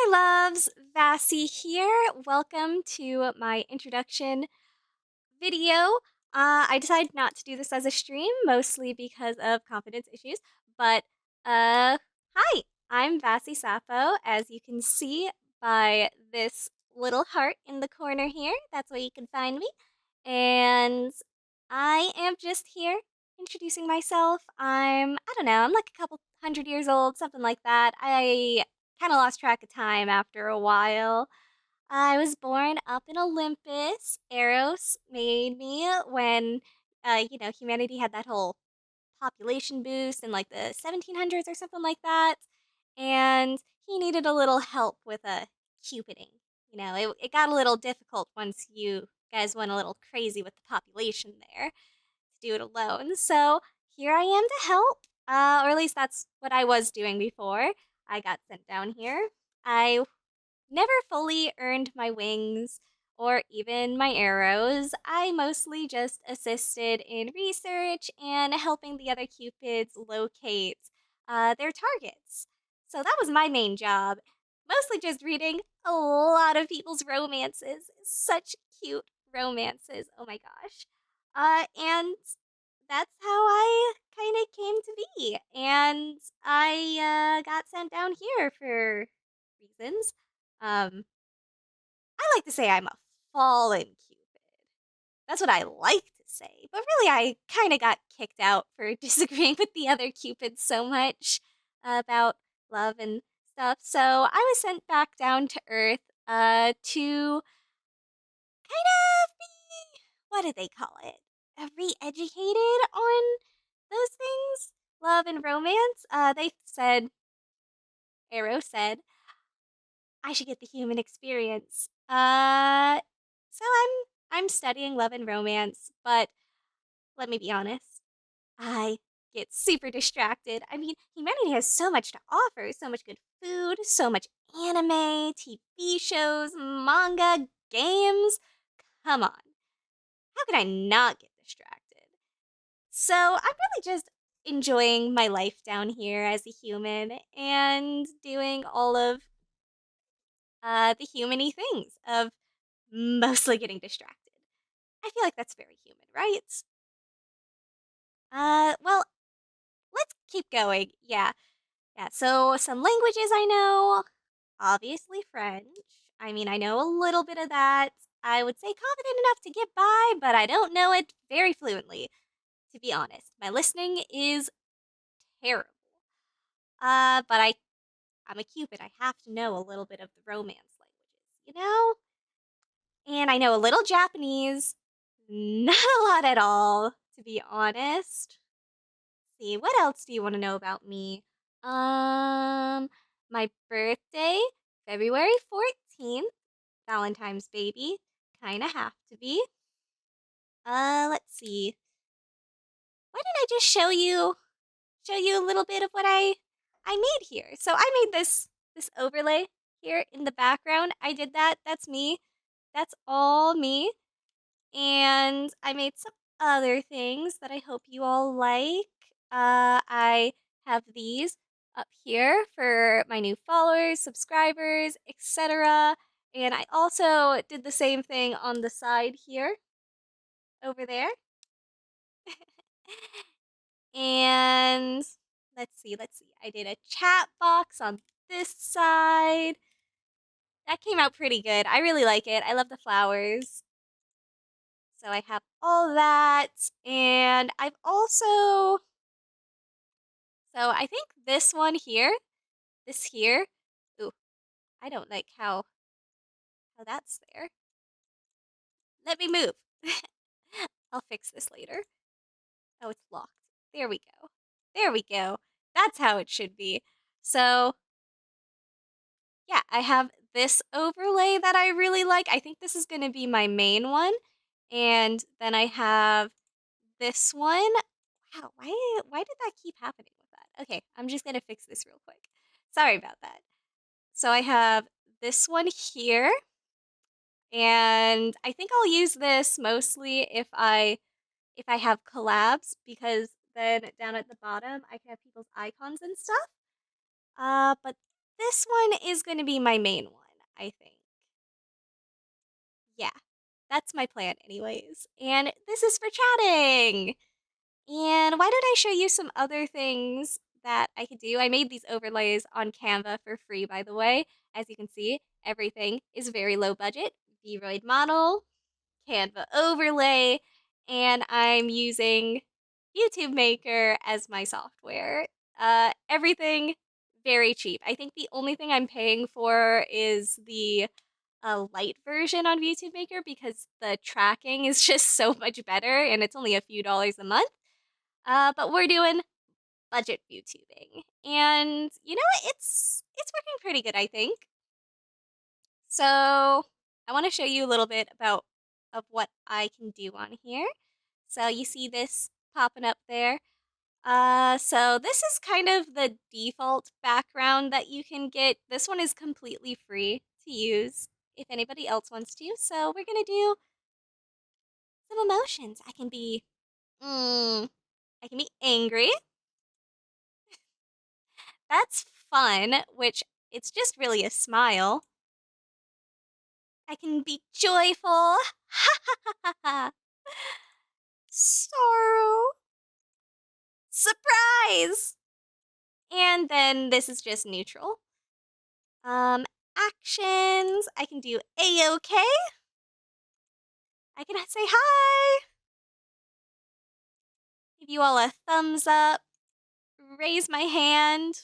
Hi, loves. Vassi here. Welcome to my introduction video. I decided not to do this as a stream, mostly because of confidence issues. But, hi, I'm Vassi Sappho. As you can see by this little heart in the corner here, that's where you can find me. And I am just here introducing myself. I don't know, I'm like a couple hundred years old, something like that. I kind of lost track of time after a while. I was born up in Olympus. Eros made me when, humanity had that whole population boost in like the 1700s or something like that. And he needed a little help with a cupiding. It got a little difficult once you guys went a little crazy with the population there to do it alone. So here I am to help. Or at least that's what I was doing before I got sent down here. I never fully earned my wings or even my arrows. I mostly just assisted in research and helping the other Cupids locate their targets. So that was my main job. Mostly just reading a lot of people's romances. Such cute romances. Oh my gosh. And that's how I kind of came to be. And I got sent down here for reasons. I like to say I'm a fallen Cupid. That's what I like to say. But really, I kind of got kicked out for disagreeing with the other Cupids so much about love and stuff. So I was sent back down to Earth to kind of be, what do they call it? Re-educated on those things, love and romance. They said, Arrow said, I should get the human experience. So I'm studying love and romance, but let me be honest, I get super distracted. I mean, humanity has so much to offer, so much good food, so much anime, TV shows, manga, games. Come on. How could I not get distracted? So I'm really just enjoying my life down here as a human and doing all of the humany things of mostly getting distracted. I feel like that's very human, right? Well, let's keep going. Yeah. Yeah, so some languages I know, obviously French. I mean, I know a little bit of that. I would say confident enough to get by, but I don't know it very fluently, to be honest. My listening is terrible. But I'm a Cupid. I have to know a little bit of the romance languages, you know? And I know a little Japanese, not a lot at all, to be honest. See, what else do you want to know about me? Um, my birthday, February 14th, Valentine's baby. Kinda have to be. Let's see. Why didn't I just show you a little bit of what I made here? So I made this overlay here in the background. I did that. That's me. That's all me. And I made some other things that I hope you all like. I have these up here for my new followers, subscribers, etc. And I also did the same thing on the side here, over there. And let's see. I did a chat box on this side. That came out pretty good. I really like it. I love the flowers. So I have all that, and I've also, so I think this one here, this here, ooh, I don't like how that's there. Let me move. I'll fix this later. Oh, it's locked. There we go. There we go. That's how it should be. So, yeah, I have this overlay that I really like. I think this is going to be my main one. And then I have this one. Wow, why did that keep happening with that? Okay, I'm just gonna fix this real quick. Sorry about that. So I have this one here, and I think I'll use this mostly if I have collabs, because then down at the bottom I can have people's icons and stuff. But this one is going to be my main one, I think. Yeah, that's my plan, anyways. And this is for chatting. And why don't I show you some other things that I could do? I made these overlays on Canva for free, by the way. As you can see, everything is very low budget. Vroid model, Canva overlay, and I'm using YouTube Maker as my software. Everything very cheap. I think the only thing I'm paying for is the light version on YouTube Maker because the tracking is just so much better and it's only a few dollars a month. But we're doing budget YouTubing, and you know it's working pretty good, I think. So I want to show you a little bit about of what I can do on here. So you see this popping up there. So this is kind of the default background that you can get. This one is completely free to use if anybody else wants to. So we're gonna do some emotions. I can be angry. That's fun, which it's just really a smile. I can be joyful. Sorrow. Surprise. And then this is just neutral. Actions. I can do A-OK. I can say hi. Give you all a thumbs up. Raise my hand.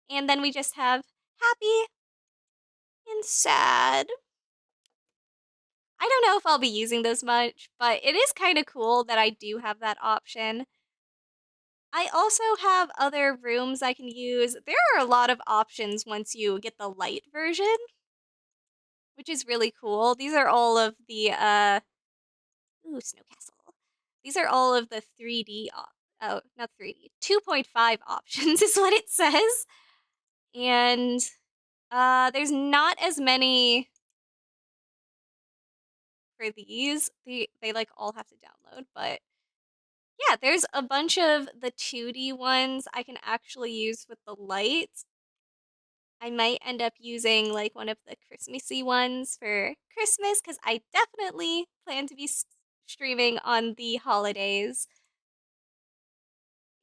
And then we just have happy and sad. I don't know if I'll be using those much, but it is kind of cool that I do have that option. I also have other rooms I can use. There are a lot of options once you get the light version, which is really cool. These are all of the ooh, Snow Castle. These are all of the 3D oh, not 3D. 2.5 options is what it says. And there's not as many for these. They like all have to download, but yeah, there's a bunch of the 2D ones I can actually use with the lights. I might end up using like one of the Christmassy ones for Christmas because I definitely plan to be streaming on the holidays.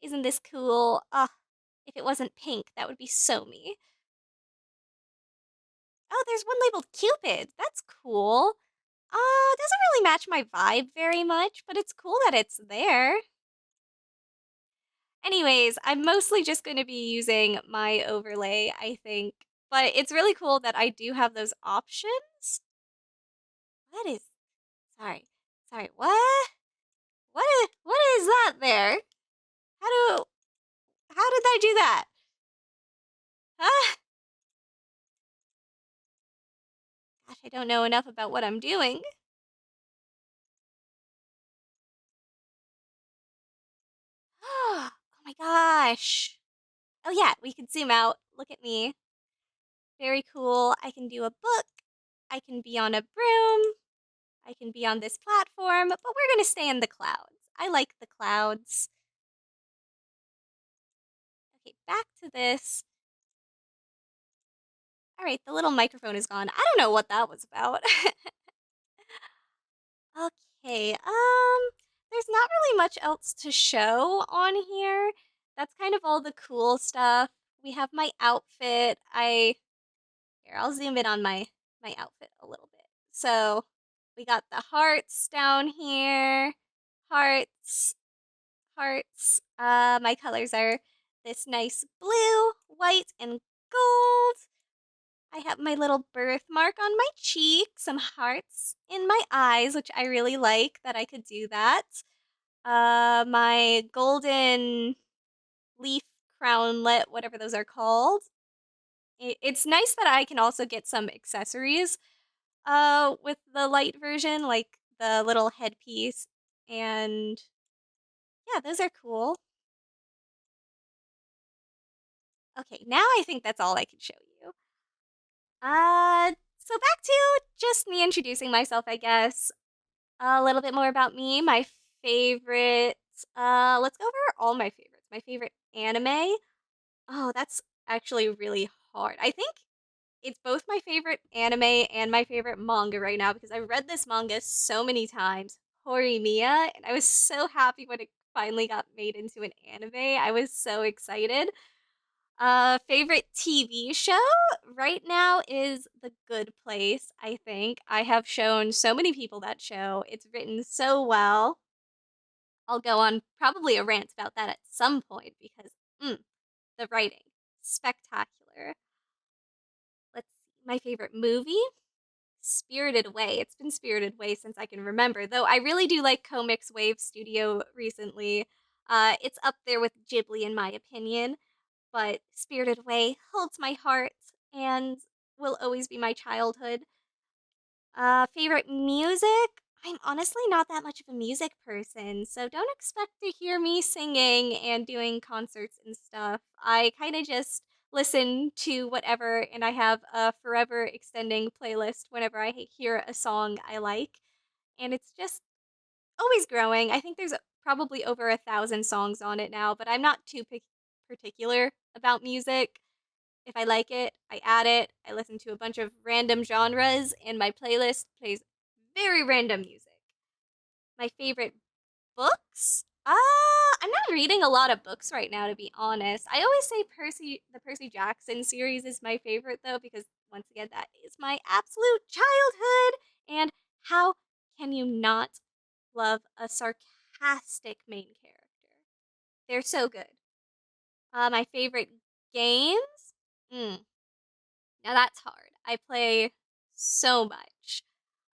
Isn't this cool? If it wasn't pink, that would be so me. Oh, there's one labeled Cupid. That's cool. Doesn't really match my vibe very much, but it's cool that it's there. Anyways, I'm mostly just going to be using my overlay, I think. But it's really cool that I do have those options. What is... Sorry. Sorry, what? What is that there? How did I do that? Huh? Gosh, I don't know enough about what I'm doing. Oh my gosh. Oh yeah, we can zoom out. Look at me. Very cool. I can do a book. I can be on a broom. I can be on this platform, but we're gonna stay in the clouds. I like the clouds. Okay, back to this. All right, the little microphone is gone. I don't know what that was about. Okay, there's not really much else to show on here. That's kind of all the cool stuff. We have my outfit. Here, I'll zoom in on my outfit a little bit. So, we got the hearts down here. Hearts, hearts. My colors are this nice blue, white, and gold. I have my little birthmark on my cheek, some hearts in my eyes, which I really like that I could do that. My golden leaf crownlet, whatever those are called. It's nice that I can also get some accessories with the light version, like the little headpiece, and yeah, those are cool. Okay, now I think that's all I can show you. So back to just me introducing myself, I guess. A little bit more about me, my favorites. Let's go over all my favorites. My favorite anime. Oh, that's actually really hard. I think it's both my favorite anime and my favorite manga right now because I read this manga so many times, Horimiya, and I was so happy when it finally got made into an anime. I was so excited. Favorite TV show right now is The Good Place, I think. I have shown so many people that show. It's written so well. I'll go on probably a rant about that at some point because the writing, spectacular. Let's see, my favorite movie, Spirited Away. It's been Spirited Away since I can remember, though I really do like Comics Wave Studio recently. It's up there with Ghibli in my opinion, but Spirited Away holds my heart and will always be my childhood. Favorite music? I'm honestly not that much of a music person, so don't expect to hear me singing and doing concerts and stuff. I kind of just listen to whatever, and I have a forever extending playlist whenever I hear a song I like, and it's just always growing. I think there's probably over 1,000 songs on it now, but I'm not too particular about music. If I like it, I add it. I listen to a bunch of random genres, and my playlist plays very random music. My favorite books? I'm not reading a lot of books right now, to be honest. I always say the Percy Jackson series is my favorite, though, because once again, that is my absolute childhood. And how can you not love a sarcastic main character? They're so good. My favorite games? Mm, Now that's hard. I play so much.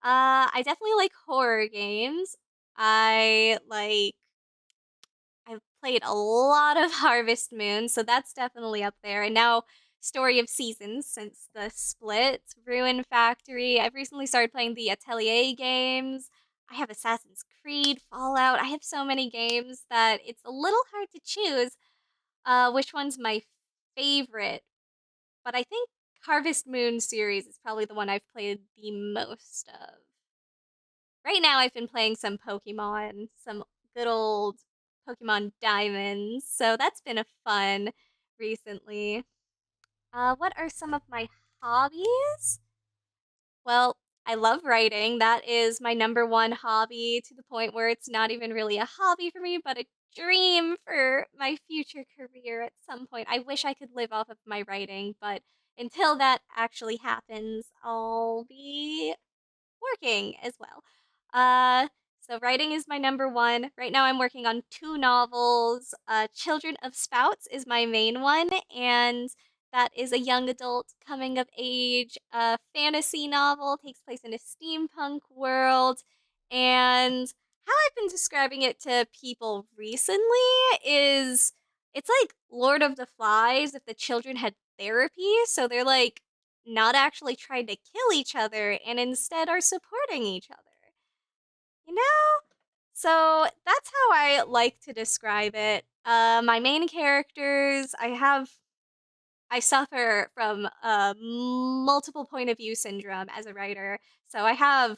I definitely like horror games. I like I've played a lot of Harvest Moon, so that's definitely up there. And now Story of Seasons since the split, Ruin Factory. I've recently started playing the Atelier games. I have Assassin's Creed, Fallout. I have so many games that it's a little hard to choose which one's my favorite, but I think Harvest Moon series is probably the one I've played the most of. Right now, I've been playing some Pokemon, some good old Pokemon Diamonds, so that's been a fun recently. What are some of my hobbies? Well, I love writing. That is my number one hobby to the point where it's not even really a hobby for me, but a dream for my future career at some point. I wish I could live off of my writing, but until that actually happens, I'll be working as well. Uh, so writing is my number one. Right now I'm working on two novels. Children of Spouts is my main one, and that is a young adult coming of age fantasy novel. Takes place in a steampunk world, and how I've been describing it to people recently is it's like Lord of the Flies if the children had therapy. So they're like not actually trying to kill each other and instead are supporting each other. You know? So that's how I like to describe it. My main characters, I suffer from multiple point of view syndrome as a writer. So I have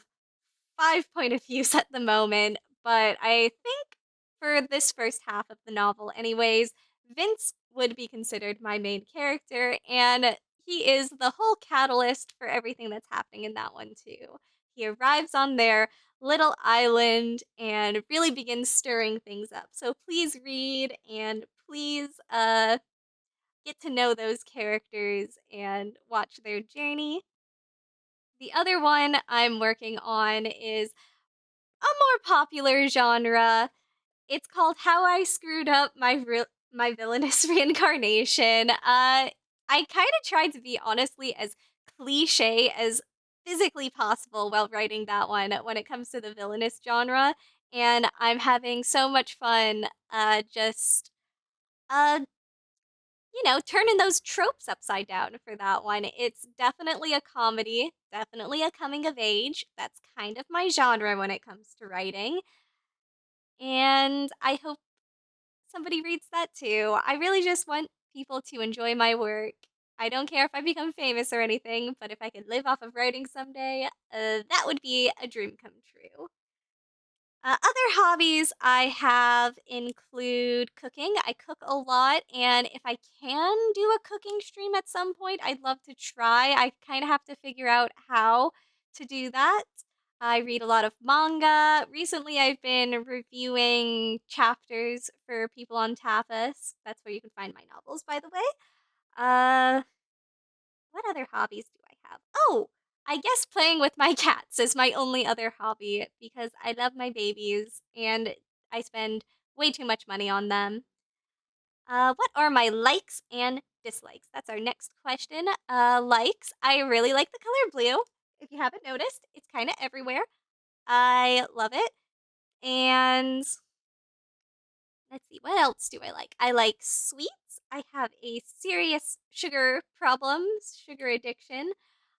5 point of views at the moment, but I think for this first half of the novel, anyways, Vince would be considered my main character, and he is the whole catalyst for everything that's happening in that one, too. He arrives on their little island and really begins stirring things up. So please read and please get to know those characters and watch their journey. The other one I'm working on is a more popular genre. It's called How I Screwed Up My Villainous Reincarnation. I kind of tried to be honestly as cliche as physically possible while writing that one when it comes to the villainous genre, and I'm having so much fun just uh turning those tropes upside down for that one. It's definitely a comedy, definitely a coming of age. That's kind of my genre when it comes to writing. And I hope somebody reads that too. I really just want people to enjoy my work. I don't care if I become famous or anything, but if I could live off of writing someday, that would be a dream come true. Other hobbies I have include cooking. I cook a lot, and if I can do a cooking stream at some point, I'd love to try. I kind of have to figure out how to do that. I read a lot of manga. Recently, I've been reviewing chapters for people on Tapas. That's where you can find my novels, by the way. Uh, what other hobbies do I have? Oh, I guess playing with my cats is my only other hobby because I love my babies and I spend way too much money on them. What are my likes and dislikes? That's our next question. Likes. I really like the color blue. If you haven't noticed, it's kind of everywhere. I love it. And let's see, what else do I like? I like sweets. I have a serious sugar problems, sugar addiction.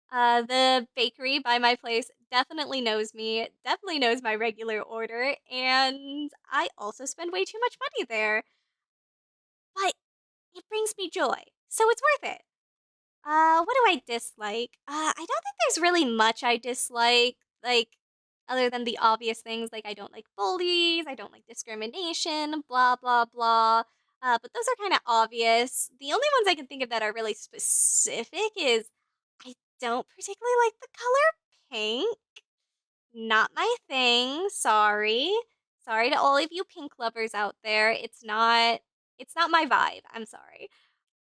The bakery by my place definitely knows me, definitely knows my regular order, and I also spend way too much money there. But it brings me joy, so it's worth it. What do I dislike? I don't think there's really much I dislike, like, other than the obvious things, like I don't like bullies, I don't like discrimination, blah, blah, blah. But those are kind of obvious. The only ones I can think of that are really specific is I don't particularly like the color pink. Not my thing, sorry. Sorry to all of you pink lovers out there. It's not my vibe. I'm sorry.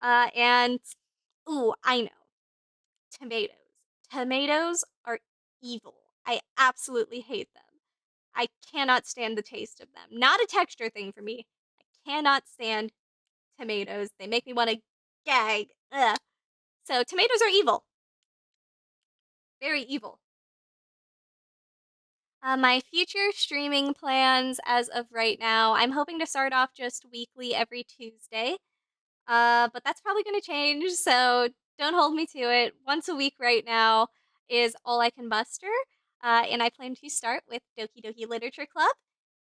And ooh, I know. Tomatoes. Tomatoes are evil. I absolutely hate them. I cannot stand the taste of them. Not a texture thing for me. I cannot stand tomatoes. They make me want to gag. Ugh. So tomatoes are evil. Very evil. My future streaming plans as of right now, I'm hoping to start off just weekly every Tuesday. But that's probably gonna change, so don't hold me to it. Once a week right now is all I can muster. And I plan to start with Doki Doki Literature Club.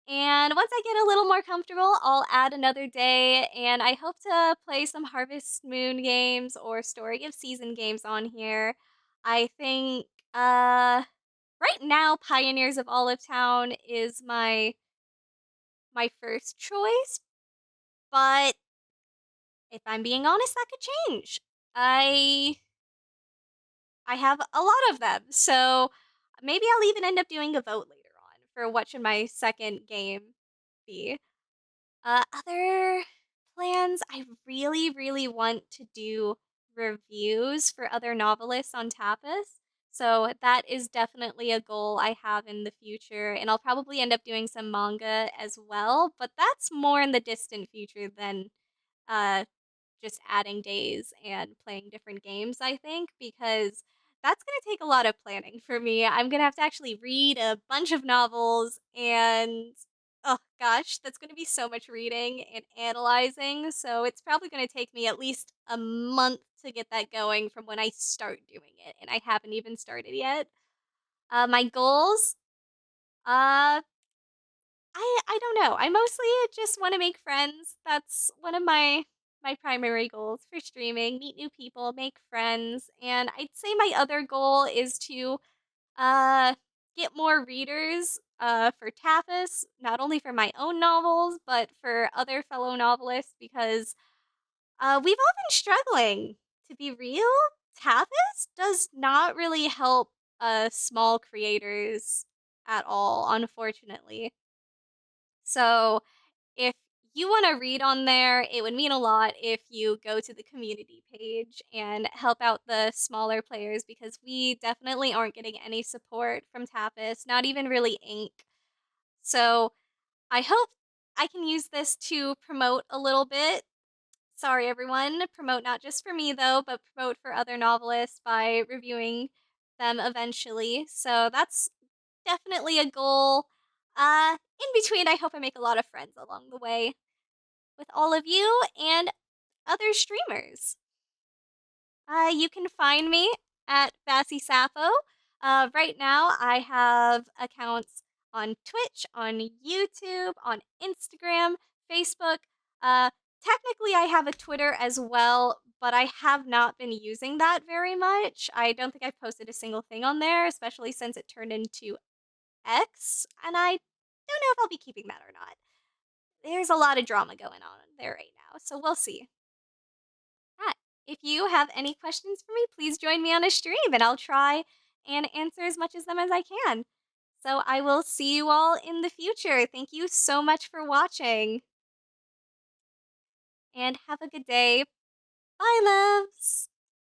And once I get a little more comfortable, I'll add another day, and I hope to play some Harvest Moon games or Story of Season games on here. I think right now Pioneers of Olive Town is my first choice, but if I'm being honest, that could change. I I have a lot of them, so maybe I'll even end up doing a vote later on for what should my second game be. Other plans, I really, really want to do reviews for other novelists on Tapas. So that is definitely a goal I have in the future, and I'll probably end up doing some manga as well, but that's more in the distant future than uh just adding days and playing different games, I think, because that's going to take a lot of planning for me. I'm going to have to actually read a bunch of novels and oh gosh, that's going to be so much reading and analyzing. So it's probably going to take me at least a month to get that going from when I start doing it, and I haven't even started yet. My goals, uh I don't know. I mostly just want to make friends. That's one of my primary goals for streaming. Meet new people, make friends, and I'd say my other goal is to uh get more readers for Tapas, not only for my own novels, but for other fellow novelists because we've all been struggling. To be real, Tapas does not really help small creators at all, unfortunately. So if you want to read on there, it would mean a lot if you go to the community page and help out the smaller players because we definitely aren't getting any support from Tapas, not even really Ink. So I hope I can use this to promote a little bit. Sorry, everyone. Promote not just for me, though, but promote for other novelists by reviewing them eventually. So that's definitely a goal. In between, I hope I make a lot of friends along the way with all of you and other streamers. You can find me at Vassi Sappho. Right now, I have accounts on Twitch, on YouTube, on Instagram, Facebook. Uh, Technically, I have a Twitter as well, but I have not been using that very much. I don't think I've posted a single thing on there, especially since it turned into X, and I don't know if I'll be keeping that or not. There's a lot of drama going on there right now, so we'll see. Yeah. If you have any questions for me, please join me on a stream and I'll try and answer as much of them as I can. So I will see you all in the future. Thank you so much for watching and have a good day. Bye, loves.